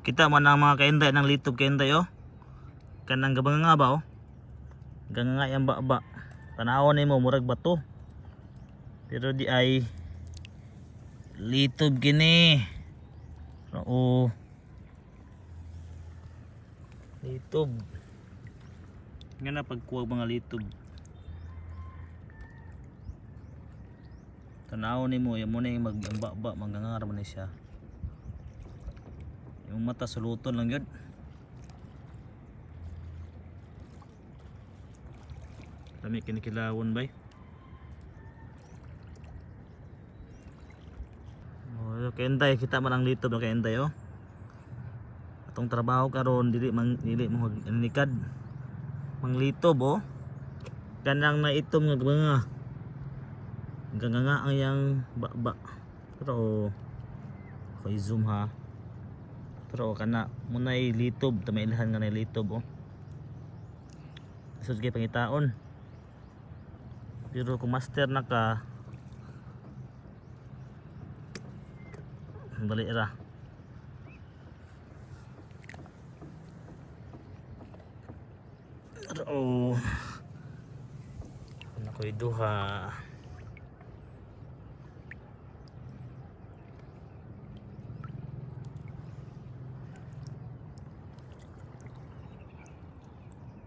Kita man ang mga kainday ng litob kainday oh. Kanang gabang nga ba oh. Ganga yang ba. Tanawon nimo murag bato. Pero di ay litob gini. Oo. Litob. Nga na pagkuwag mga litob. Tanawon nimo yan mo na yung mag-amba-ba mangangar man siya. Yung mata suluton lang yun. Kami kinikilawon bay. Oh, kainday kita man ang litob no kainday oh. Atong trabaho karon dili mo nikad. Manglitob oh. Kanang naitom nga mga. Ganga ang yang ba. Pero ko i-zoom ha. Pero kana munay litob tamailhan nga na litob oh. Isod kay pangitaon. Pero kung master na ka balik ra. Oh. Nakoy duha.